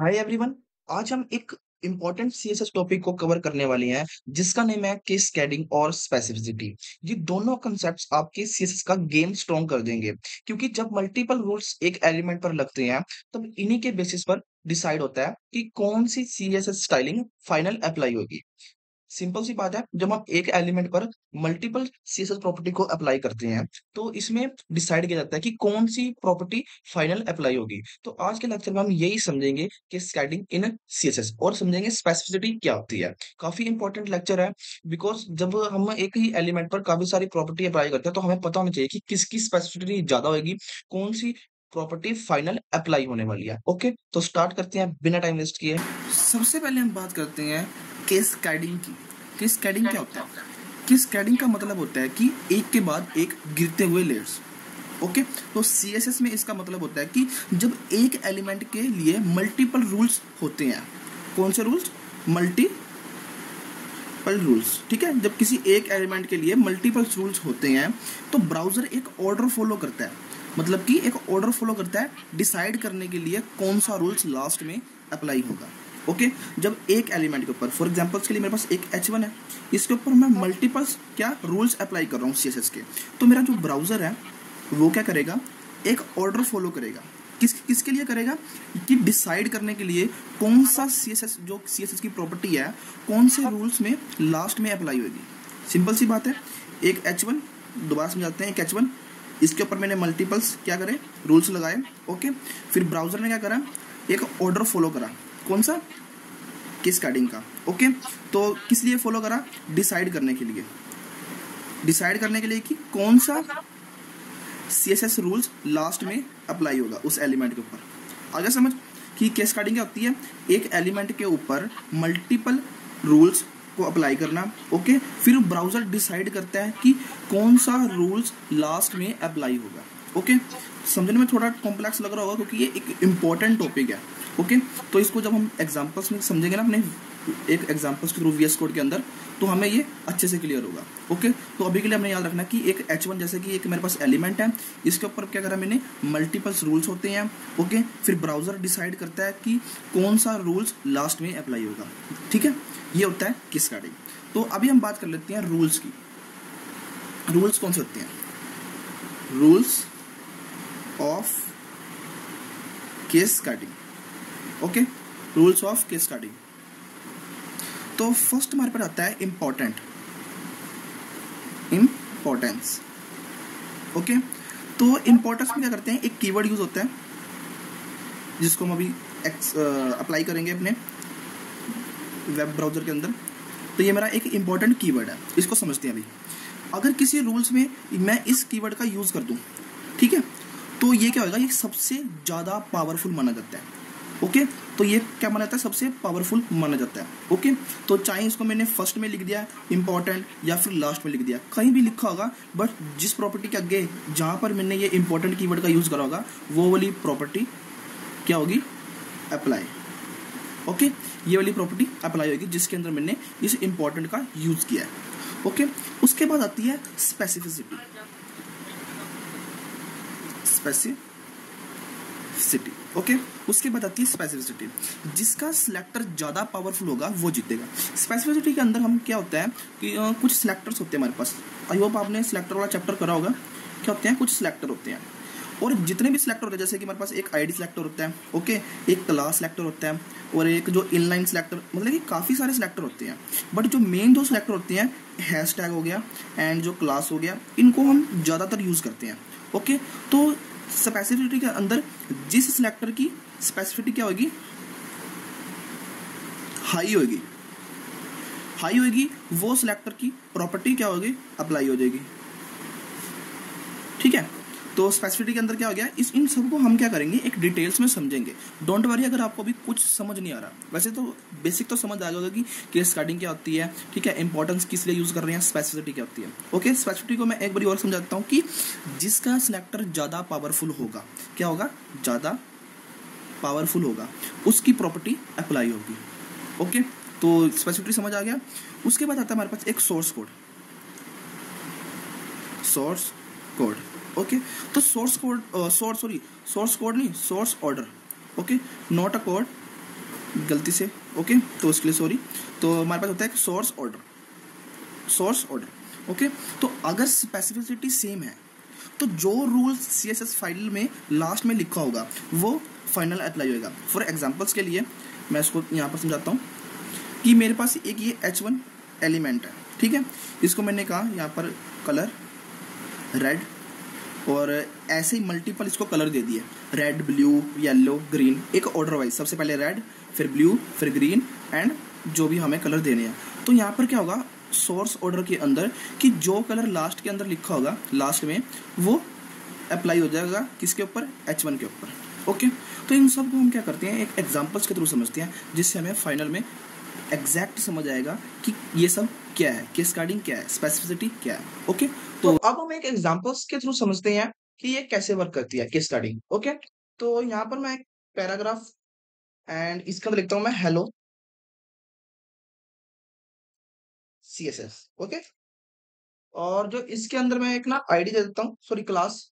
Hi everyone. आज हम एक इम्पोर्टेंट सीएसएस टॉपिक को कवर करने वाले हैं जिसका नेम है केस स्कैडिंग और स्पेसिफिसिटी। ये दोनों कॉन्सेप्ट्स आपके सीएसएस का गेम स्ट्रॉन्ग कर देंगे क्योंकि जब मल्टीपल रूल्स एक एलिमेंट पर लगते हैं तब इन्हीं के बेसिस पर डिसाइड होता है कि कौन सी सीएसएस स्टाइलिंग फाइनल अप्लाई होगी। सिंपल सी बात है, जब हम एक एलिमेंट पर मल्टीपल सीएसएस प्रॉपर्टी को अप्लाई करते हैं तो इसमें डिसाइड किया जाता है कि कौन सी प्रॉपर्टी फाइनल अप्लाई होगी। तो आज के लेक्चर में हम यही समझेंगे कि स्कैडिंग इन सीएसएस और समझेंगे स्पेसिफिसिटी क्या होती है। काफी इंपॉर्टेंट लेक्चर है बिकॉज जब हम एक ही एलिमेंट पर काफी सारी प्रॉपर्टी अप्लाई करते हैं तो हमें पता होना चाहिए कि किसकी स्पेसिफिसिटी ज्यादा होगी, कौन सी प्रॉपर्टी फाइनल अप्लाई होने वाली है। ओके, तो स्टार्ट करते हैं बिना टाइम वेस्ट किए। सबसे पहले हम बात करते हैं केस कैडिंग की। केस कैडिंग क्या होता है? केस कैडिंग का मतलब होता है कि एक के बाद एक गिरते हुए लेयर्स। ओके, तो सीएसएस में इसका मतलब होता है कि जब एक एलिमेंट के लिए मल्टीपल रूल्स होते हैं। कौन से रूल्स? Multiple rules. ठीक है, जब किसी एक एलिमेंट के लिए मल्टीपल रूल्स होते हैं तो ब्राउजर एक ऑर्डर फॉलो करता है। मतलब कि एक ऑर्डर फॉलो करता है डिसाइड करने के लिए कौन सा रूल्स लास्ट में अप्लाई होगा। ओके, जब एक एलिमेंट के ऊपर, फॉर एग्जांपल्स के लिए मेरे पास एक H1 है, इसके ऊपर मैं मल्टीपल्स क्या रूल्स अप्लाई कर रहा हूँ सीएसएस के, तो मेरा जो ब्राउजर है वो क्या करेगा? एक ऑर्डर फॉलो करेगा। किसके लिए करेगा? कि डिसाइड करने के लिए कौन सा सीएसएस की प्रॉपर्टी है, कौन से रूल्स में लास्ट में अप्लाई होगी। सिंपल सी बात है, एक H1, दोबारा समझाते हैं, एक H1, इसके ऊपर मैंने मल्टीपल्स क्या करे? रूल्स लगाए। ओके, फिर ब्राउजर ने क्या करा? एक ऑर्डर फॉलो करा। कौन सा? केस कैडिंग का। ओके, तो किस लिए फॉलो करा? डिसाइड करने के लिए। डिसाइड करने के लिए कि कौन सा सीएसएस रूल्स लास्ट में अप्लाई होगा उस एलिमेंट के ऊपर। आगे समझ कि केस कैडिंग क्या होती है? एक एलिमेंट के ऊपर मल्टीपल रूल्स को अप्लाई करना। ओके, फिर ब्राउजर डिसाइड करता है कि कौन सा रूल्स लास्ट में अप्लाई होगा। ओके, समझने में थोड़ा कॉम्प्लेक्स लग रहा होगा क्योंकि ये एक इम्पॉर्टेंट टॉपिक है। ओके, तो इसको जब हम एग्जांपल्स में समझेंगे ना, अपने एक एग्जांपल्स के थ्रू वीएस कोड के अंदर, तो हमें ये अच्छे से क्लियर होगा। ओके, तो अभी के लिए हमने याद रखना कि एक H1 जैसे कि एक मेरे पास एलिमेंट है, इसके ऊपर क्या करा मैंने? मल्टीपल्स रूल्स होते हैं। ओके, फिर ब्राउजर डिसाइड करता है कि कौन सा रूल्स लास्ट में अप्लाई होगा। ठीक है, ये होता है केस कैडिंग। तो अभी हम बात कर लेते हैं रूल्स की। रूल्स कौन से होते हैं? रूल्स ऑफ केस कैडिंग। ओके, रूल्स ऑफ केस कैडिंग। तो फर्स्ट हमारे पास आता है इम्पोर्टेंस। ओके, तो इम्पोर्टेंस में क्या करते हैं? एक कीवर्ड यूज होता है जिसको हम अभी अप्लाई करेंगे अपने वेब ब्राउजर के अंदर। तो ये मेरा एक इम्पोर्टेंट कीवर्ड है, इसको समझते हैं अभी। अगर किसी रूल्स में मैं इस कीवर्ड का यूज कर दूं, ठीक है, तो ये क्या होगा? ये सबसे ज्यादा पावरफुल माना जाता है। ओके, तो ये क्या माना जाता है? सबसे पावरफुल माना जाता है। ओके, तो चाहे इसको मैंने फर्स्ट में लिख दिया इंपॉर्टेंट या फिर लास्ट में लिख दिया, कहीं भी लिखा होगा, बट जिस प्रॉपर्टी के आगे जहां पर मैंने ये इंपॉर्टेंट कीवर्ड का यूज करा होगा वो वाली प्रॉपर्टी क्या होगी? अप्लाई। ओके, ये वाली प्रॉपर्टी अप्लाई होगी जिसके अंदर मैंने इस इंपॉर्टेंट का यूज किया है। ओके, उसके बाद आती है स्पेसिफिसिटी। ओके, उसके बाद आती है स्पेसिफिसिटी। जिसका सिलेक्टर ज्यादा पावरफुल होगा वो जीतेगा। स्पेसिफिसिटी के अंदर हम क्या होता है कि कुछ सिलेक्टर्स होते हैं हमारे पास। आई होप आपने सिलेक्टर वाला चैप्टर करा होगा। क्या होते हैं? कुछ सिलेक्टर होते हैं, और जितने भी सिलेक्टर होते हैं, जैसे कि हमारे पास एक आईडी सिलेक्टर होता है, ओके, एक क्लास सिलेक्टर होता है, और एक जो इनलाइन सिलेक्टर, मतलब कि काफी सारे सिलेक्टर होते हैं। बट जो मेन दो सिलेक्टर होते हैं, हैशटैग हो गया एंड जो क्लास हो गया, इनको हम ज्यादातर यूज करते हैं। ओके, तो स्पेसिफिसिटी के अंदर जिस सिलेक्टर की स्पेसिफिसिटी क्या होगी? हाई होगी। हाई होगी, वो सिलेक्टर की प्रॉपर्टी क्या होगी? अप्लाई हो जाएगी। ठीक है, तो स्पेसिफिसिटी के अंदर क्या हो गया? इन सबको हम क्या करेंगे? एक डिटेल्स में समझेंगे। डोंट वरी अगर आपको अभी कुछ समझ नहीं आ रहा। वैसे तो बेसिक तो समझ आ जाएगा कि केस कैडिंग क्या होती है, ठीक है, इंपॉर्टेंस किस लिए यूज कर रहे हैं, स्पेसिफिसिटी क्या होती है। ओके, स्पेसिफिसिटी को मैं एक बार और समझाता हूँ कि जिसका सिलेक्टर ज्यादा पावरफुल होगा, क्या होगा? ज्यादा पावरफुल होगा, उसकी प्रॉपर्टी अप्लाई होगी। ओके, तो स्पेसिफिसिटी समझ आ गया। उसके बाद आता है हमारे पास एक सोर्स कोड। ओके, तो सोर्स कोड नहीं, source order. Okay, not a code, गलती से, ओके, तो उसके लिए सॉरी। तो हमारे पास होता है source order, source order, okay. तो अगर स्पेसिफिसिटी सेम है तो जो रूल्स सीएसएस फाइल में लास्ट में लिखा होगा वो फाइनल अप्लाई होगा। फॉर एग्जांपल्स के लिए मैं इसको यहाँ पर समझाता हूँ कि मेरे पास एक ये H1 एलिमेंट है, ठीक है। इसको मैंने कहा यहाँ पर कलर रेड, और ऐसे ही मल्टीपल इसको कलर दे दिए, रेड, ब्लू, येलो, ग्रीन, एक ऑर्डर वाइज, सबसे पहले रेड, फिर ब्लू, फिर ग्रीन, एंड जो भी हमें कलर देने हैं। तो यहाँ पर क्या होगा सोर्स ऑर्डर के अंदर कि जो कलर लास्ट के अंदर लिखा होगा लास्ट में वो अप्लाई हो जाएगा किसके ऊपर, H1 के ऊपर, ओके। तो इन सब को हम क्या करते हैं एक एग्जांपल्स के थ्रू समझते हैं, जिससे हमें फाइनल में एग्जैक्ट समझ आएगा कि ये सब क्या है, केस्काडिंग क्या है, स्पेसिफिसिटी क्या है, ओके। तो तो अब हम एक एग्जांपल्स के थ्रू समझते हैं कि ये कैसे वर्क करती है केस स्टडी। ओके, तो यहाँ पर मैं एक पैराग्राफ एंड इसके अंदर लिखता हूँ मैं हेलो सीएसएस। ओके, और जो इसके अंदर मैं एक ना आईडी दे देता हूँ, सॉरी क्लास,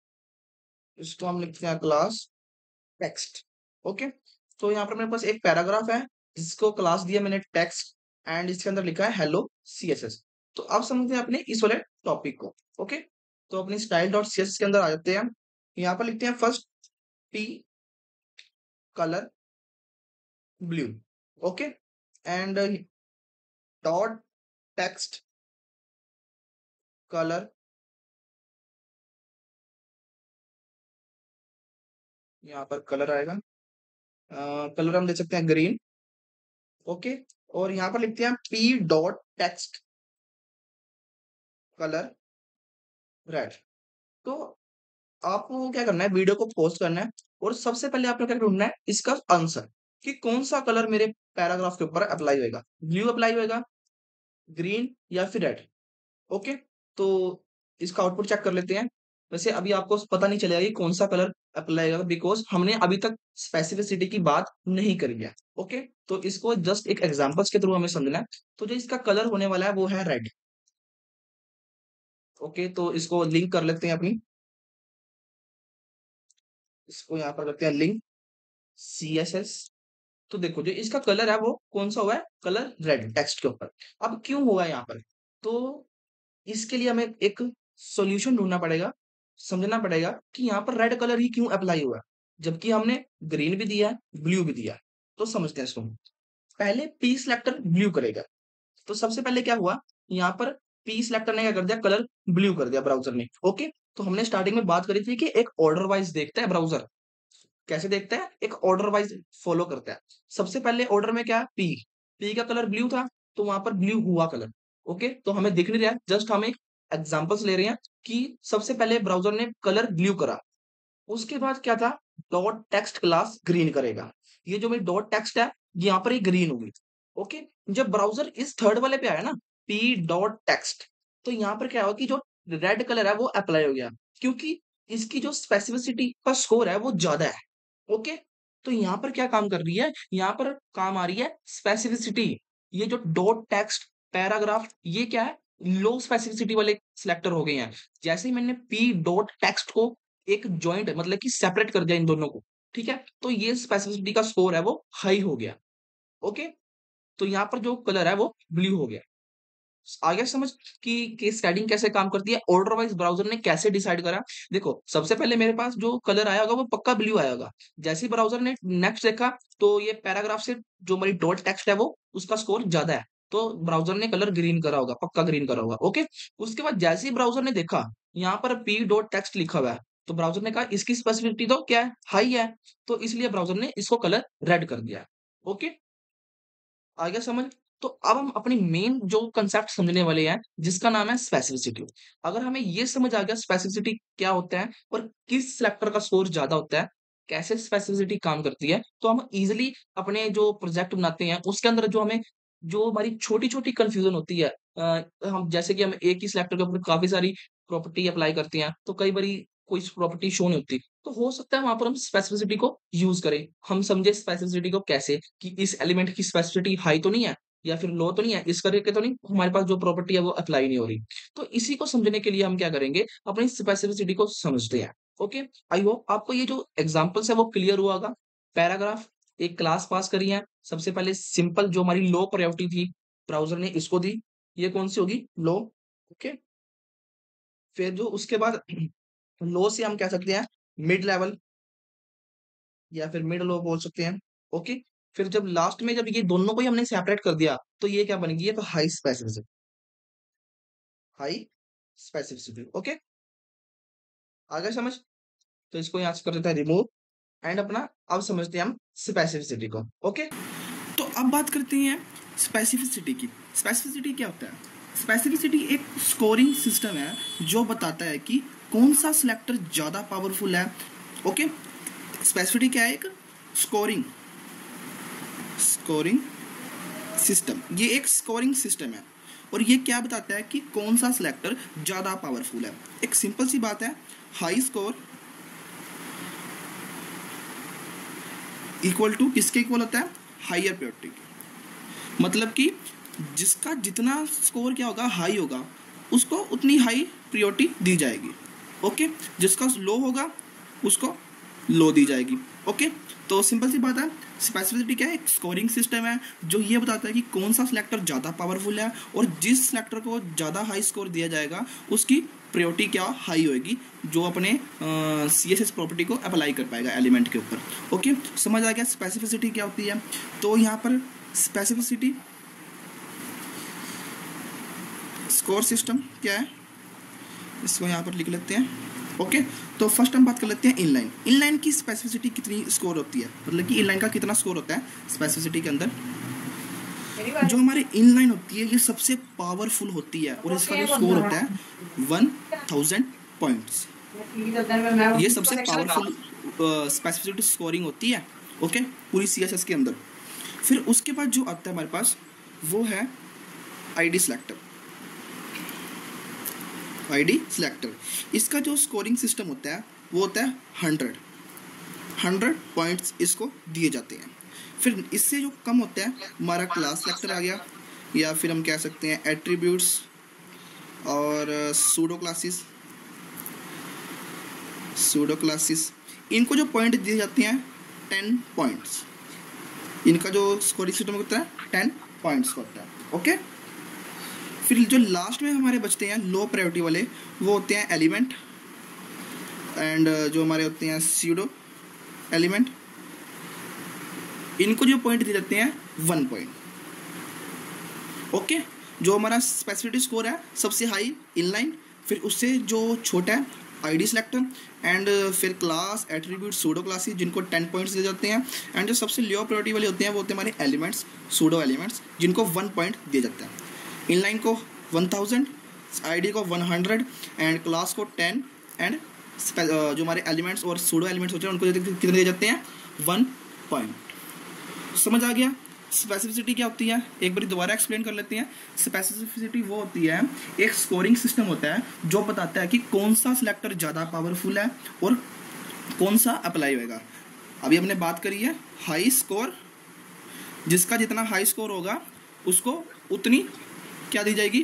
इसको हम लिखते हैं क्लास टेक्स्ट। ओके, तो यहाँ पर मेरे पास एक पैराग्राफ है जिसको क्लास दिया मैंने टेक्स्ट, एंड इसके अंदर लिखा है हेलो सीएसएस। तो अब समझते हैं अपने इस वाले टॉपिक को। ओके, तो अपनी स्टाइल डॉट सीएसएस के अंदर आ जाते हैं। यहाँ पर लिखते हैं first P colour blue. Okay, and dot text colour, यहाँ पर कलर आएगा, कलर हम दे सकते हैं ग्रीन। ओके, और यहाँ पर लिखते हैं P dot text colour red. तो आपको क्या करना है, वीडियो को पॉज करना है और सबसे पहले आपको क्या ढूंढना है इसका आंसर कि कौन सा कलर मेरे पैराग्राफ के ऊपर अप्लाई होएगा, ब्लू अप्लाई होएगा, ग्रीन या फिर रेड। ओके, तो इसका आउटपुट चेक कर लेते हैं। वैसे अभी आपको पता नहीं चलेगा कि कौन सा कलर अप्लाई होगा, बिकॉज हमने अभी तक स्पेसिफिसिटी की बात नहीं करी है। ओके, तो इसको जस्ट एक एग्जांपल्स के थ्रू हमें समझना है। तो जो इसका कलर होने वाला है वो है रेड। ओके, तो इसको लिंक कर लेते हैं अपनी, इसको यहाँ पर करते हैं लिंक CSS। तो देखो जो इसका कलर है वो कौन सा हुआ है, कलर रेड टेक्स्ट के ऊपर। अब क्यों हुआ है यहाँ पर, तो इसके लिए हमें एक सॉल्यूशन ढूंढना पड़ेगा, समझना पड़ेगा कि यहाँ पर रेड कलर ही क्यों अप्लाई हुआ है, जबकि हमने ग्रीन भी दिया है ब्लू भी दिया है। तो समझते हैं इसको। पहले पी सिलेक्टर ब्लू करेगा, तो सबसे पहले क्या हुआ, यहाँ पर पी सिलेक्टर ने क्या कर दिया, कलर ब्लू कर दिया ब्राउजर ने। ओके, तो हमने स्टार्टिंग में बात करी थी कि एक ऑर्डर वाइज देखता है ब्राउजर, कैसे देखता है, एक ऑर्डर वाइज फॉलो करता है। सबसे पहले ऑर्डर में क्या है, पी, पी का कलर ब्लू था, तो वहां पर ब्लू हुआ कलर। ओके, तो हमें दिख नहीं रहा है, जस्ट हम एक एग्जांपल्स ले रहे हैं कि सबसे पहले ब्राउजर ने कलर ब्लू करा, उसके बाद क्या था, डॉट टेक्स्ट क्लास ग्रीन करेगा। ये जो मेरी डॉट टेक्स्ट है यहाँ पर ही ग्रीन होगी। ओके, जब ब्राउजर इस थर्ड वाले पे आया ना, पी डॉट टेक्स्ट, तो यहाँ पर क्या होगा कि जो रेड कलर है वो अप्लाई हो गया, क्योंकि इसकी जो स्पेसिफिसिटी का स्कोर है वो ज्यादा है। ओके, तो यहाँ पर क्या काम कर रही है, यहाँ पर काम आ रही है स्पेसिफिसिटी। ये जो डॉट टेक्स्ट पैराग्राफ ये क्या है, लो स्पेसिफिसिटी वाले सिलेक्टर हो गए हैं। जैसे ही मैंने पी डॉट टेक्स्ट को एक जॉइंट मतलब कि सेपरेट कर दिया इन दोनों को, ठीक है, तो ये स्पेसिफिसिटी का स्कोर है वो हाई हो गया। ओके, तो यहाँ पर जो कलर है वो ब्लू हो गया। आ गया समझ कि केस स्टैडिंग कैसे काम करती है, ऑर्डर वाइज ब्राउजर ने कैसे डिसाइड करा। देखो सबसे पहले मेरे पास जो कलर आया होगा वो पक्का ब्लू आया होगा। जैसे ही ब्राउजर ने नेक्स्ट देखा तो ये पैराग्राफ से जो हमारी डॉट टेक्स्ट है वो उसका स्कोर ज्यादा है, तो ब्राउजर ने कलर ग्रीन करा होगा, पक्का ग्रीन करा होगा। ओके, उसके बाद जैसे ही ब्राउजर ने देखा यहाँ पर पी डॉट टेक्स्ट लिखा हुआ है, तो ब्राउजर ने कहा इसकी स्पेसिफिसिटी तो क्या है, हाई है, तो इसलिए ब्राउजर ने इसको कलर रेड कर दिया। ओके, आ गया समझ। तो अब हम अपनी मेन जो कंसेप्ट समझने वाले हैं जिसका नाम है स्पेसिफिसिटी। अगर हमें ये समझ आ गया स्पेसिफिसिटी क्या होता है और किस सेलेक्टर का स्कोर ज्यादा होता है, कैसे स्पेसिफिसिटी काम करती है, तो हम इजिली अपने जो प्रोजेक्ट बनाते हैं उसके अंदर जो हमें जो हमारी छोटी छोटी कंफ्यूजन होती है, हम जैसे कि हम एक ही सिलेक्टर के ऊपर काफी सारी प्रॉपर्टी अप्लाई करते हैं, तो कई बारी कोई प्रॉपर्टी शो नहीं होती, तो हो सकता है वहां पर हम स्पेसिफिसिटी को यूज करें। हम समझे स्पेसिफिसिटी को कैसे, कि इस एलिमेंट की स्पेसिफिसिटी हाई तो नहीं है या फिर लो तो नहीं है, इस करके तो नहीं हमारे पास जो प्रॉपर्टी है वो अप्लाई नहीं हो रही। तो इसी को समझने के लिए हम क्या करेंगे, अपनी स्पेसिफिसिटी को समझते हैं। ओके, आई होप आपको ये जो एग्जांपल्स है वो क्लियर हुआ होगा। पैराग्राफ, एक क्लास पास करी है, सबसे पहले सिंपल जो हमारी लो प्रायोरिटी थी, ब्राउज़र ने इसको दी, ये कौन-सी होगी? लो, ओके? फिर जो उसके बाद लो से हम कह सकते हैं मिड लेवल या फिर मिड लो बोल सकते हैं, ओके? फिर जब लास्ट में जब ये दोनों को ही हमने सेपरेट कर दिया, तो ये क्या बनेगी? ये तो हाई स्पेसिफिसिटी, ओके? आ गया समझ? तो इसको यहाँ से कर देते हैं रिमूव एंड अपना अब समझते हैं हम स्पेसिफिसिटी को, ओके? तो अब बात करते हैं स्पेसिफिसिटी की। स्पेसिफिसिटी क्या होता है? स्पेसिफिसिटी एक स्कोरिंग सिस्टम है जो बताता है कि कौन सा सिलेक्टर ज़्यादा पावरफुल है। ओके, स्पेसिफिसिटी क्या है? एक स्कोरिंग स्कोरिंग सिस्टम। ये एक स्कोरिंग सिस्टम है और ये क्या बताता है कि कौन सा सिलेक्टर ज़्यादा पावरफुल है। एक सिंपल सी बात है, हाई स्कोर इक्वल टू किसके इक्वल होता है? Higher priority. मतलब कि जिसका जितना स्कोर क्या होगा, हाई होगा, उसको उतनी हाई प्रायोरिटी दी जाएगी। ओके, जिसका लो होगा उसको लो दी जाएगी। ओके, तो सिंपल सी बात है, स्पेसिफिसिटी क्या है? एक स्कोरिंग सिस्टम है जो ये बताता है कि कौन सा सिलेक्टर ज़्यादा पावरफुल है और जिस सिलेक्टर को ज़्यादा हाई स्कोर दिया जाएगा उसकी प्रायोरिटी क्या हाई होएगी, जो अपने CSS प्रॉपर्टी को अप्लाई कर पाएगा एलिमेंट के ऊपर। ओके, समझ आ गया स्पेसिफिसिटी क्या होती है? तो यहाँ पर स्पेसिफिसिटी स्कोर सिस्टम क्या है, इसको यहाँ पर लिख लेते हैं। ओके, तो फर्स्ट हम बात कर लेते हैं इनलाइन। इनलाइन की स्पेसिफिसिटी कितनी स्कोर होती है, मतलब कि इनलाइन का कितना स्कोर होता है स्पेसिफिसिटी के अंदर? जो हमारी इनलाइन होती है ये सबसे पावरफुल होती है और इसका जो स्कोर होता है 1000 पॉइंट्स। ये सबसे पावरफुल स्पेसिफिसिटी स्कोरिंग होती है। ओके, पूरी CSS के अंदर। फिर उसके बाद जो आता है हमारे पास वो है ID सिलेक्टर। ID सिलेक्टर, इसका जो स्कोरिंग सिस्टम होता है वो होता है 100 पॉइंट्स इसको दिए जाते हैं। फिर इससे जो कम होता है हमारा क्लास सिलेक्टर आ गया, या फिर हम कह सकते हैं एट्रीब्यूट्स और सूडो क्लासेस। इनको जो पॉइंट दिए जाते हैं 10 पॉइंट्स। इनका जो स्कोरिंग सिस्टम होता है 10 पॉइंट्स का होता है। ओके, फिर जो लास्ट में हमारे बचते हैं लो प्रायोरिटी वाले वो होते हैं एलिमेंट एंड जो हमारे होते हैं स्यूडो एलिमेंट। इनको जो पॉइंट दिए जाते हैं 1 पॉइंट। ओके, जो हमारा स्पेसिफिसिटी स्कोर है सबसे हाई इनलाइन, फिर उससे जो छोटा है ID सिलेक्टर एंड फिर क्लास एट्रीब्यूट सूडो क्लासेस जिनको 10 पॉइंट्स दिए जाते हैं, एंड जो सबसे लो प्रायोरिटी वाले होते हैं वो होते हैं हमारे एलिमेंट्स सूडो एलिमेंट्स जिनको 1 पॉइंट दिया जाता है। इनलाइन को 1000, ID को 100 एंड क्लास को 10 एंड जो हमारे एलिमेंट्स और सूडो एलिमेंट्स होते हैं उनको कितने दिए जाते हैं 1 पॉइंट। समझ आ गया स्पेसिफिसिटी क्या होती है? एक बार दोबारा एक्सप्लेन कर लेते हैं। स्पेसिफिसिटी वो होती है एक स्कोरिंग सिस्टम होता है जो बताता है कि कौन सा सिलेक्टर ज़्यादा पावरफुल है और कौन सा अप्लाई होएगा। अभी हमने बात करी है हाई स्कोर, जिसका जितना हाई स्कोर होगा उसको उतनी क्या दी जाएगी?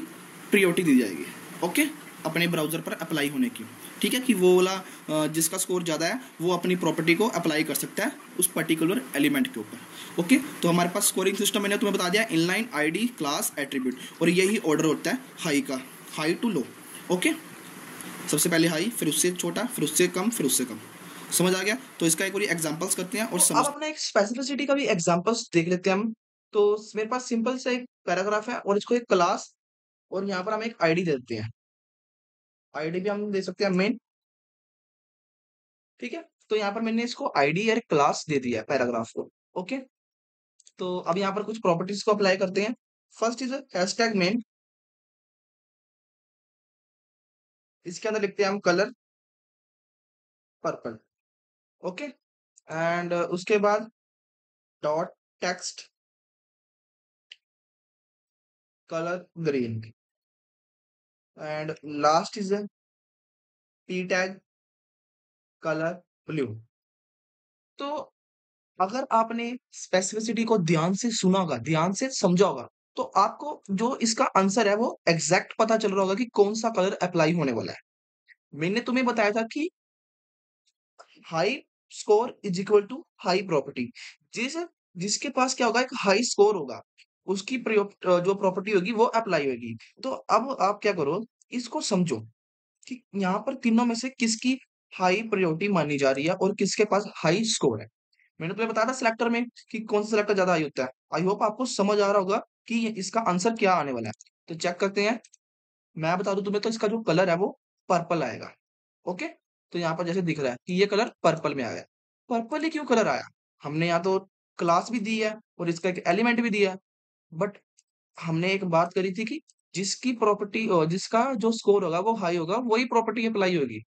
प्रायोरिटी दी जाएगी। ओके, अपने ब्राउज़र पर अप्लाई होने की। ठीक है, कि वो वाला जिसका स्कोर ज़्यादा है वो अपनी प्रॉपर्टी को अप्लाई कर सकता है उस पर्टिकुलर एलिमेंट के ऊपर। ओके, तो हमारे पास स्कोरिंग सिस्टम मैंने तुम्हें बता दिया इनलाइन, ID, क्लास, एट्रीब्यूट, और यही ऑर्डर होता है हाई का, हाई टू लो। ओके, सबसे पहले हाई, फिर उससे छोटा, फिर उससे कम, फिर उससे कम। समझ आ गया? तो इसका एक बार एग्जाम्पल्स करते हैं और तो अब अपना एक स्पेसिफिसिटी का भी एग्जांपल्स देख लेते हैं हम। तो मेरे पास सिंपल सा एक पैराग्राफ है और इसको एक क्लास और यहाँ पर हम एक आईडी देते हैं। आईडी भी हम दे सकते हैं मेन, ठीक है? तो यहाँ पर मैंने इसको आईडी और एक क्लास दे दिया है पैराग्राफ को, ओके? तो अब यहाँ पर कुछ प्रॉपर्टीज को अप्लाई करते हैं। फर्स्ट इज हैशटैग मेन, इसके अंदर लिखते हैं हम कलर पर्पल, ओके? एंड उसके बाद dot text colour green and last is p tag colour blue. तो अगर आपने स्पेसिफिसिटी को ध्यान से सुना होगा, ध्यान से समझा होगा, तो आपको जो इसका आंसर है वो एग्जैक्ट पता चल रहा होगा कि कौन सा कलर अप्लाई होने वाला है। मैंने तुम्हें बताया था कि high score is equal to high property. जिस जिसके पास क्या होगा, एक हाई स्कोर होगा, उसकी जो प्रॉपर्टी होगी वो अप्लाई होगी। तो अब आप क्या करो, इसको समझो कि यहाँ पर तीनों में से किसकी हाई प्रायोरिटी मानी जा रही है और किसके पास हाई स्कोर है। मैंने तुम्हें बताया था सिलेक्टर में कि कौन सा सिलेक्टर ज्यादा हाई होता है। आई होप आपको समझ आ रहा होगा कि इसका आंसर क्या आने वाला है। तो चेक करते हैं। मैं बता दूं तुम्हें, तो इसका जो कलर है वो पर्पल आएगा। ओके, तो यहाँ पर जैसे दिख रहा है कि ये कलर पर्पल में आया है। पर्पल ही क्यों कलर आया? हमने यहाँ तो क्लास भी दी है और इसका एक एलिमेंट भी दिया है, बट हमने एक बात करी थी कि जिसकी प्रॉपर्टी जिसका जो स्कोर होगा वो हाई होगा, वही प्रॉपर्टी अप्लाई होगी।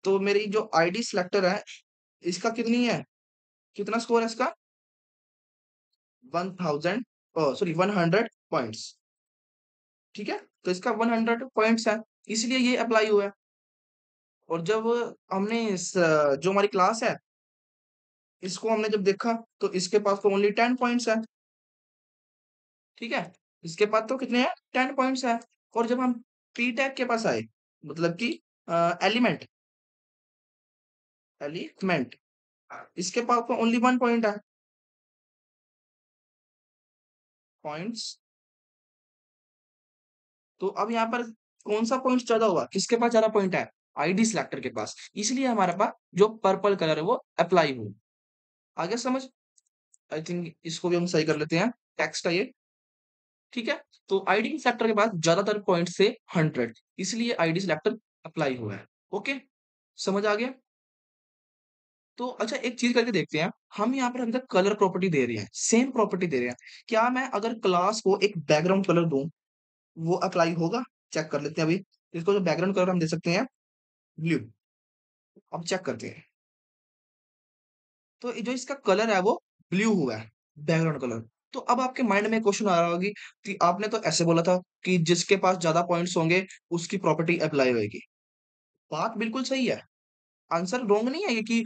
तो मेरी जो आईडी सिलेक्टर है, इसका कितनी है, कितना स्कोर है इसका? 1000, सॉरी 100 पॉइंट्स। ठीक है, तो इसका 100 पॉइंट्स है, इसलिए ये अप्लाई हुआ है। और जब हमने जो हमारी क्लास है, इसको हमने जब देखा, तो इसके पास तो ओनली 10 पॉइंट्स है। ठीक है, इसके पास तो कितने हैं, 10 पॉइंट्स है। और जब हम पी टैग के पास आए, मतलब कि एलिमेंट एलिमेंट इसके पास तो ओनली 1 पॉइंट है। पॉइंट्स, तो अब यहाँ पर कौन सा पॉइंट ज्यादा होगा, किसके पास ज्यादा पॉइंट है? आईडी सिलेक्टर के पास, इसलिए हमारे पास जो पर्पल कलर है वो अप्लाई हो। आगे समझ? आई थिंक इसको भी हम सही कर लेते हैं, टेक्स्ट है ये। ठीक है, तो आईडी सिलेक्टर के पास ज्यादातर पॉइंट से 100, इसलिए आईडी सिलेक्टर अप्लाई हुआ है। ओके, समझ आ गया? तो अच्छा, एक चीज करके देखते हैं। हम यहाँ पर अंदर कलर प्रॉपर्टी दे रहे हैं, सेम प्रॉपर्टी दे रहे हैं। क्या मैं अगर क्लास को एक बैकग्राउंड कलर दूं, वो अप्लाई होगा? चेक कर लेते हैं अभी। इसको जो बैकग्राउंड कलर हम दे सकते हैं ब्लू। अब चेक करते हैं। तो जो इसका कलर है वो ब्लू हुआ है, बैकग्राउंड कलर। तो अब आपके माइंड में क्वेश्चन आ रहा होगी कि आपने तो ऐसे बोला था कि जिसके पास ज्यादा पॉइंट्स होंगे उसकी प्रॉपर्टी अप्लाई होगी। बात बिल्कुल सही है, आंसर रॉन्ग नहीं है ये कि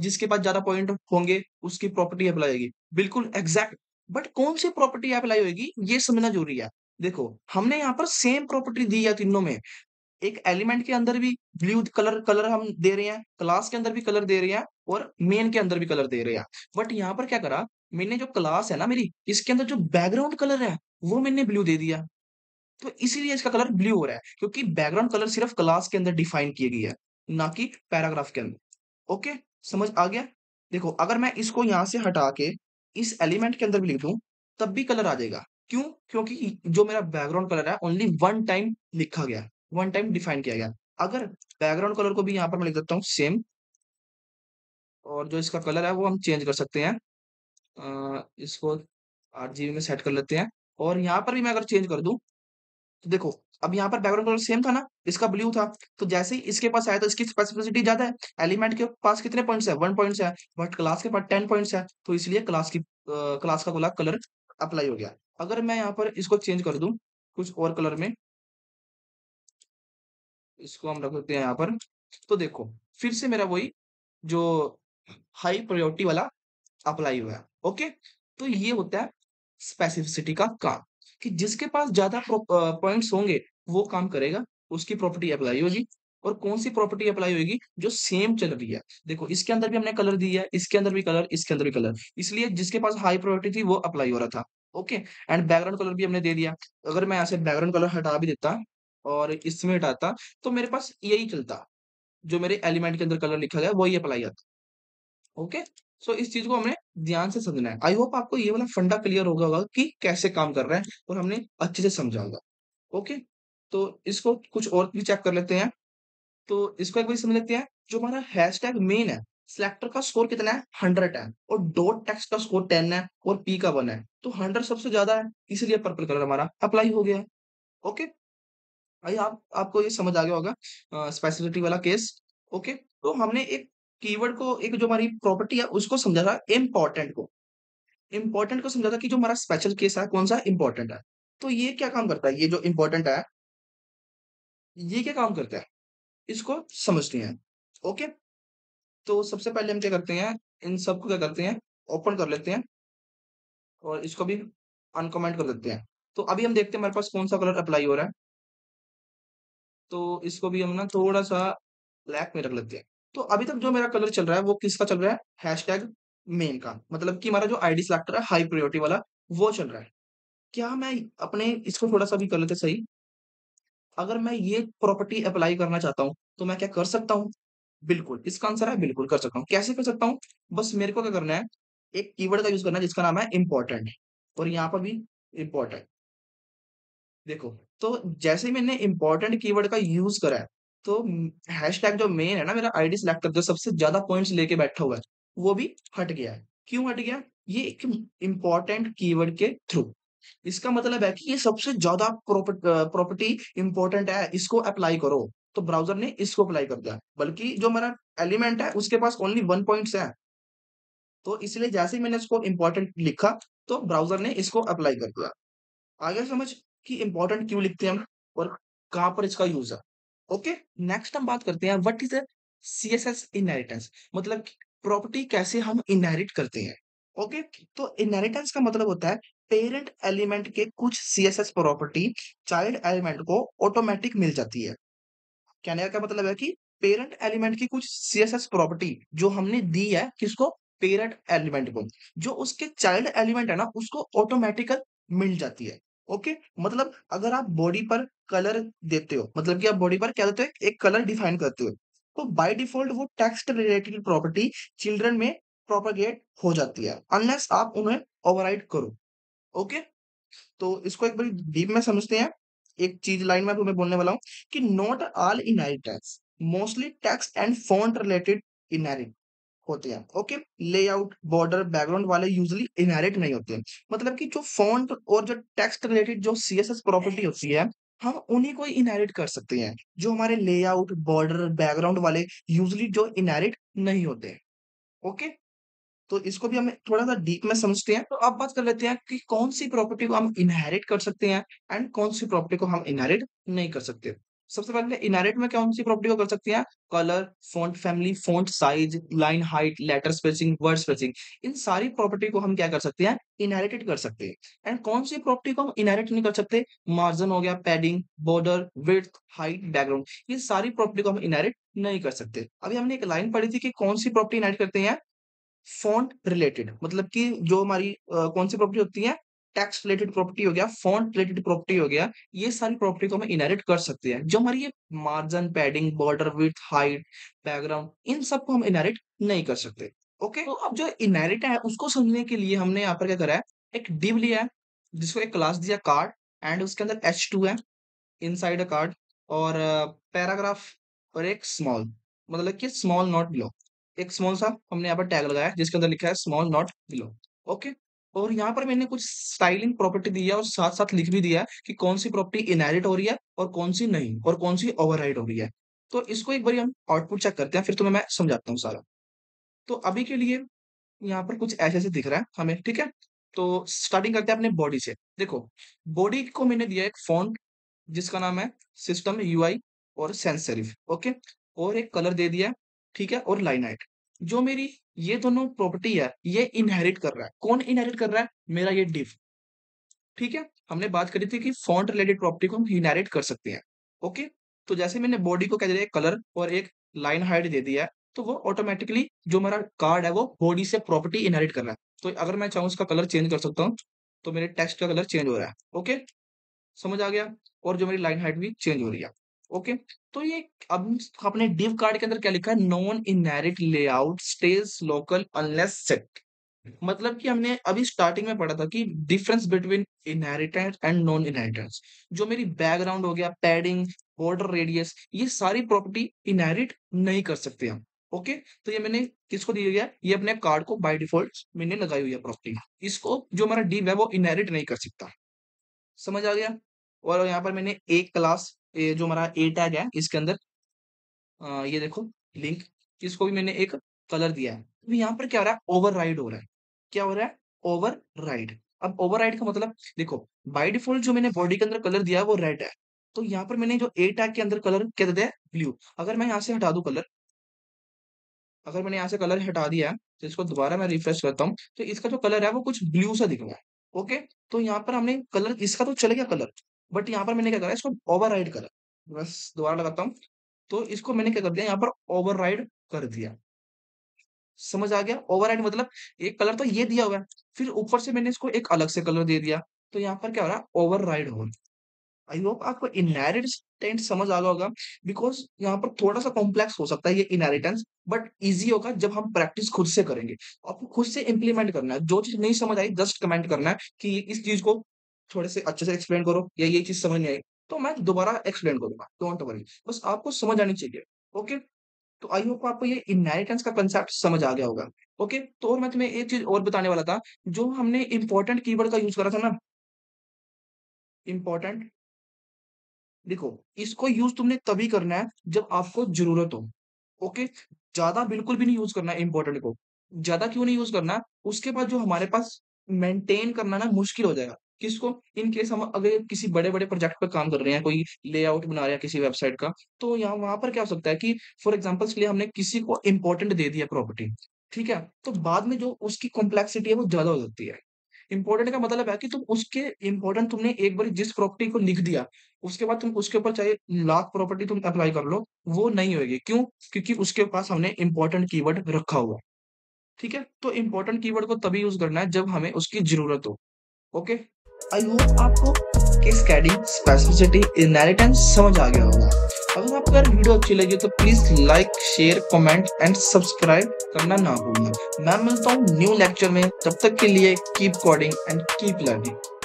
जिसके पास ज्यादा पॉइंट होंगे उसकी प्रॉपर्टी अप्लाई होगी, बिल्कुल एग्जैक्ट। बट कौन सी प्रॉपर्टी अप्लाई होगी ये समझना जरूरी है। देखो, हमने यहाँ पर सेम प्रॉपर्टी दी है तीनों में। एक एलिमेंट के अंदर भी ब्लू कलर कलर हम दे रहे हैं, क्लास के अंदर भी कलर दे रहे हैं और मेन के अंदर भी कलर दे रहे हैं। बट यहाँ पर क्या करा, मैंने जो क्लास है ना मेरी, इसके अंदर जो बैकग्राउंड कलर है वो मैंने ब्लू दे दिया। तो इसीलिए इसका कलर ब्लू हो रहा है, क्योंकि बैकग्राउंड कलर सिर्फ क्लास के अंदर डिफाइन की गई है, ना कि पैराग्राफ के अंदर। ओके, समझ आ गया? देखो, अगर मैं इसको यहां से हटा के इस एलिमेंट के अंदर भी लिख दूं, तब भी कलर आ जाएगा। क्यों? क्योंकि जो मेरा बैकग्राउंड कलर है ओनली वन टाइम लिखा गया, वन टाइम डिफाइन किया गया। अगर बैकग्राउंड कलर को भी यहाँ पर मैं लिख देता हूँ सेम, और जो इसका कलर है वो हम चेंज कर सकते हैं। इसको आरजीबी में सेट कर लेते हैं। और यहाँ पर भी मैं अगर चेंज कर दूं, तो देखो, अब यहाँ पर बैकग्राउंड कलर सेम था ना, इसका ब्लू था। तो जैसे ही इसके पास आया तो इसकी स्पेसिफिसिटी ज्यादा है। एलिमेंट के पास कितने पॉइंट्स है, 1 पॉइंट्स है, बट क्लास के पास 10 पॉइंट्स है, तो इसलिए क्लास का गुलाब कलर अप्लाई हो गया। अगर मैं यहाँ पर इसको चेंज कर दूं कुछ और कलर में, इसको हम रख देते हैं यहाँ पर, तो देखो फिर से मेरा वही जो हाई प्रायोरिटी वाला अप्लाई हुआ है। ओके, तो ये होता है स्पेसिफिसिटी का काम, कि जिसके पास ज्यादा पॉइंट्स होंगे वो काम करेगा, उसकी प्रॉपर्टी अप्लाई होगी। और कौन सी प्रॉपर्टी अप्लाई होगी? जो सेम चल रही है। देखो, इसके अंदर भी हमने कलर दिया है, इसके अंदर भी कलर, इसके अंदर भी कलर, इसलिए जिसके पास हाई प्रायोरिटी थी वो अप्लाई हो रहा था। ओके, एंड बैकग्राउंड कलर भी हमने दे दिया। अगर मैं यहाँ से बैकग्राउंड कलर हटा भी देता और इसमें हटाता, तो मेरे पास यही चलता, जो मेरे एलिमेंट के अंदर कलर लिखा गया वही अप्लाई आता। ओके, सो इस चीज को हमें ध्यान से समझना है। आई होप आपको ये वाला फंडा क्लियर होगा कि कैसे काम कर रहा है, और हमने अच्छे से समझा होगा। ओके, तो इसको कुछ और भी चेक कर लेते हैं। तो इसको एक बार समझ लेते हैं। जो हमारा हैशटैग मेन है, सिलेक्टर का स्कोर कितना है, 100 है, और डॉट टेक्स्ट का स्कोर 10 है, और पी का 1 है, तो 100 सबसे ज्यादा है, इसलिए पर्पल कलर हमारा अप्लाई हो गया है। ओके, भाई आपको ये समझ आ गया होगा स्पेसिफिसिटी वाला केस। ओके, तो हमने एक कीवर्ड को, एक जो हमारी प्रॉपर्टी है उसको समझा था, इम्पोर्टेंट को। इम्पोर्टेंट को समझा था कि जो हमारा स्पेशल केस है कौन सा, इम्पोर्टेंट है। तो ये क्या काम करता है, ये जो इम्पोर्टेंट है, ये क्या काम करता है, इसको समझते हैं। ओके, तो सबसे पहले हम क्या करते हैं, इन सबको क्या करते हैं, ओपन कर लेते हैं, और इसको भी अनकमेंट कर देते हैं। तो अभी हम देखते हैं हमारे पास कौन सा कलर अप्लाई हो रहा है। तो इसको भी हम ना थोड़ा सा ब्लैक में रख लेते हैं। तो अभी तक जो मेरा कलर चल रहा है वो किसका चल रहा है, हैशटैग मेन का मतलब कि हमारा जो आईडी सेलेक्टर है हाई प्रायोरिटी वाला वो चल रहा है। क्या मैं अपने इसको थोड़ा-सा भी कर लेते सही, अगर मैं ये प्रॉपर्टी अप्लाई करना चाहता हूँ, तो मैं क्या कर सकता हूँ? बिल्कुल, इसका आंसर है बिल्कुल कर सकता हूँ। कैसे कर सकता हूँ? बस मेरे को क्या करना है, एक कीवर्ड का यूज़ करना है जिसका नाम है इम्पोर्टेंट और यहाँ पर भी इम्पोर्टेंट। देखो, तो जैसे ही मैंने इम्पोर्टेंट कीवर्ड का यूज़ करा है, तो हैशटैग जो मेन है ना मेरा आईडी सेलेक्टर जो सबसे ज़्यादा पॉइंट्स लेके बैठा हुआ है, वो भी हट गया है। क्यों हट गया? ये एक इम्पोर्टेंट कीवर्ड के थ्रू। इसका मतलब है कि ये सबसे ज़्यादा प्रॉपर्टी इम्पोर्टेंट है, इसको अप्लाई करो। तो ब्राउज़र ने इसको अप्लाई कर दिया। बल्कि जो मेरा एलिमेंट है उसके पास ओनली 1 पॉइंट्स है। तो इसलिए जैसे ही मैंने इसको इम्पोर्टेंट लिखा, तो ब्राउज़र ने इसको अप्लाई कर दिया। आ गया समझ कि इम्पोर्टेंट क्यों लिखते हैं हम और कहाँ पर इसका यूज़ है। ओके, नेक्स्ट हम बात करते हैं what is a CSS inheritance मतलब कि प्रॉपर्टी कैसे हम इनहेरिट करते हैं। ओके, तो इनहेरिटेंस का मतलब होता है पेरेंट एलिमेंट के कुछ सीएसएस प्रॉपर्टी चाइल्ड एलिमेंट को ऑटोमेटिक मिल जाती है। कहने का क्या मतलब है कि पेरेंट एलिमेंट की कुछ सीएसएस प्रॉपर्टी जो हमने दी है किसको पेरेंट एलिमेंट को जो उसके चाइल्ड एलिमेंट है ना उसको ऑटोमेटिकल मिल जाती है। ओके, मतलब अगर आप बॉडी पर कलर देते हो मतलब कि आप बॉडी पर क्या देते हो एक कलर डिफाइन करते हो तो बाय डिफॉल्ट वो टेक्स्ट रिलेटेड प्रॉपर्टी चिल्ड्रन में प्रोपेगेट हो जाती है अनलेस आप उन्हें ओवरराइड करो। ओके, तो इसको एक बारी डीप में समझते हैं। एक चीज़ लाइन में तुम्हें बोलने वाला हूँ कि not all inheritance, mostly text and font related inherit होते हैं। ओके, लेआउट, बॉर्डर, बैकग्राउंड वाले यूजुअली इनहेरिट नहीं होते हैं। मतलब कि जो फॉन्ट और जो टेक्स्ट रिलेटेड जो सीएसएस प्रॉपर्टी होती है, हम उन्हीं को ही इनहेरिट कर सकते हैं। जो हमारे लेआउट, बॉर्डर, बैकग्राउंड वाले यूजुअली जो इनहेरिट नहीं होते हैं। ओके? तो इसको भी हमें थोड़ा-सा डीप में समझते हैं। तो अब बात कर लेते हैं कि कौन-सी प्रॉपर्टी को हम इनहेरिट कर सकते हैं एंड कौन-सी प्रॉपर्टी को हम इनहेरिट नहीं कर सकते। सबसे पहले इनहेरिट में कौन-सी प्रॉपर्टी को कर सकते हैं? Colour, font family, font size, line height, letter spacing, word spacing इन सारी प्रॉपर्टी को हम क्या कर सकते हैं? इनहेरिटेड कर सकते हैं। एंड कौन-सी प्रॉपर्टी को हम इनहेरिट नहीं कर सकते? मार्जिन हो गया, padding, border, width, height, background ये सारी प्रॉपर्टी को हम इनहेरिट नहीं कर सकते। अभी हमने एक लाइन पढ़ी थी कि कौन-सी प्रॉपर्टी इनहेरिट करते हैं? फ़ॉन्ट रिलेटेड मतलब कि जो हमारी कौन-सी प्रॉपर्टी होती है? टेक्स्ट रिलेटेड प्रॉपर्टी हो गया, फ़ॉन्ट रिलेटेड प्रॉपर्टी हो गया, ये सारी प्रॉपर्टी को हम इनहेरिट कर सकते हैं। जो हमारी ये margin, padding, border, width, height, background इन सबको हम इनहेरिट नहीं कर सकते। ओके? तो अब जो इनहेरिट है उसको समझने के लिए हमने यहाँ पर क्या करा है, एक डिव लिया है, जिसको एक क्लास दिया कार्ड एंड उसके अंदर h2 है इनसाइड अ कार्ड और पैराग्राफ और एक स्मॉल मतलब कि स्मॉल नॉट बिलो एक स्मॉल सा हमने यहाँ पर टैग लगाया है जिसके अंदर लिखा है स्मॉल नॉट बिलो। ओके, और यहाँ पर मैंने कुछ स्टाइलिंग प्रॉपर्टी दी है और साथ साथ लिख भी दिया है कि कौन सी प्रॉपर्टी इनहेरिट हो रही है और कौन सी नहीं और कौन सी ओवरराइड हो रही है। तो इसको एक बार हम आउटपुट चेक करते हैं फिर तुम्हें मैं समझाता हूँ सारा। तो अभी के लिए यहाँ पर कुछ ऐसे-ऐसे दिख रहा है हमें, ठीक है? तो स्टार्टिंग करते हैं अपने बॉडी से। देखो, बॉडी को मैंने दिया एक फ़ॉन्ट जिसका नाम है सिस्टम यूआई और सैंस सेरिफ, ओके? और एक कलर दे दिया है, ठीक है? और लाइन हाइट। जो मेरी ये दोनों प्रॉपर्टी है, ये इनहेरिट कर रहा है। कौन इनहेरिट कर रहा है? मेरा ये डिव, ठीक है? हमने बात करी थी कि फ़ॉन्ट रिलेटेड प्रॉपर्टी को हम इनहेरिट कर सकते हैं, ओके? तो जैसे मैंने बॉडी को क्या दे दिया एक कलर और एक लाइन हाइट दे दिया है, तो वो ऑटोमैटिकली जो मेरा कार्ड है वो बॉडी से प्रॉपर्टी इनहेरिट कर रहा है। तो अगर मैं चाहूँ इसका कलर चेंज कर सकता हूँ, तो मेरे टेक्स्ट का कलर चेंज हो रहा है, ओके? समझ आ गया? और जो मेरी लाइन हाइट भी चेंज हो रही है, ओके? तो ये अब अपने डिव कार्ड के अंदर क्या लिखा है? Non inherit layout stage local unless set. मतलब कि हमने अभी स्टार्टिंग में पढ़ा था कि difference between inheritance and non inheritance. जो मेरी बैकग्राउंड हो गया, पैडिंग, बॉर्डर रेडियस ये सारी प्रॉपर्टी इनहेरिट नहीं कर सकते हम। ओके? तो ये मैंने किसको दिया गया है? ये अपने कार्ड को बाय डिफ़ॉल्ट मैंने लगाई हुई है प्रॉपर्टी। इसको जो हमारा डिव है वो इनहेरिट नहीं कर सकता। समझ आ गया? और यहाँ पर मैंने एक क्लास ये जो हमारा ए टैग है इसके अंदर ये देखो लिंक इसको भी मैंने एक कलर दिया है। तो यहाँ पर क्या हो रहा है? ओवरराइड हो रहा है। क्या हो रहा है? ओवरराइड। अब ओवरराइड का मतलब देखो बाय डिफ़ॉल्ट जो मैंने बॉडी के अंदर कलर दिया है वो रेड है। तो यहाँ पर मैंने जो ए टैग के अंदर कलर क्या दे दिया है? ब्लू। अगर मैं यहाँ से हटा दूँ कलर अगर मैंने यहाँ से कलर हटा दिया है, तो इसको दोबारा मैं रिफ्रेश करता हूँ, तो इसका जो कलर है वो कुछ ब्लू सा दिख रहा है। ओके? तो यहाँ पर हमने कलर इसका तो चला गया कलर, बट यहाँ पर मैंने क्या करा है इसको ओवरराइड करा। बस दोबारा लगाता हूँ, तो इसको मैंने क्या कर दिया यहाँ पर ओवरराइड कर दिया। समझ आ गया? ओवरराइड मतलब एक कलर तो ये दिया हुआ है, फिर ऊपर से मैंने इसको एक अलग से कलर दे दिया, तो यहाँ पर क्या हो रहा है? ओवरराइड हो रहा है। आई होप आपको इनहेरिटेंस समझ आ गया होगा, बिकॉज़ यहाँ पर थोड़ा-सा कॉम्प्लेक्स हो सकता है ये इनहेरिटेंस, बट ईज़ी होगा जब हम प्रैक्टिस खुद से करेंगे। आपको खुद से इम्प्लीमेंट करना है, जो चीज़ नहीं समझ आई जस्ट कमेंट करना है कि इस चीज़ को थोड़े से अच्छे से एक्सप्लेन करो या ये चीज़ समझ नहीं आई, तो मैं दोबारा एक्सप्लेन करूँगा, डोंट वरी। बस आपको समझ आनी चाहिए, ओके? तो आई होप आपको ये इनहेरिटेंस का कांसेप्ट समझ आ गया होगा, ओके? तो और मैं तुम्हें एक चीज़ और बताने वाला था, जो हमने इम्पोर्टेंट कीवर्ड का यूज़ करा था ना, इम्पोर्टेंट देखो, इसको यूज़ तुमने तभी करना है जब आपको ज़रूरत हो, ओके? ज़्यादा बिल्कुल भी नहीं यूज़ करना है इम्पोर्टेंट को। ज़्यादा क्यों नहीं यूज़ करना? उसके बाद जो हमारे पास मेंटेन करना ना मुश्किल हो जाएगा। किसको? इन केस हम अगर किसी बड़े-बड़े प्रोजेक्ट पे काम कर रहे हैं, कोई लेआउट बना रहे हैं किसी वेबसाइट का, तो यहाँ वहाँ पर क्या हो सकता है कि फॉर एग्ज़ाम्पल्स के लिए हमने किसी को इम्पोर्टेंट दे दिया प्रॉपर्टी, ठीक है? तो बाद में जो उसकी कॉम्प्लेक्सिटी है वो ज़्यादा हो जाती है। इम्पोर्टेंट का मतलब है कि तुम उसके इम्पोर्टेंट तुमने एक बारी जिस प्रॉपर्टी को लिख दिया, उसके बाद तुम उसके ऊपर चाहे लाख प्रॉपर्टी तुम अप्लाई कर लो, वो नहीं होएगी। क्यों? क्योंकि उसके पास हमने इम्पोर्टेंट कीवर्ड रखा हुआ है, ठीक है? तो इम्पोर्टेंट कीवर्ड को तभी यूज़ करना है जब हमें उसकी ज़रूरत हो, ओके? आई होप आपको केस स्टडी, स्पेसिफिसिटी, इनहेरिटेंस समझ आ गया होगा। अगर आपको यार वीडियो अच्छी लगी तो please like, share, comment and subscribe करना ना भूलना। मैं मिलता हूँ न्यू लेक्चर में, तब तक के लिए keep coding and keep learning.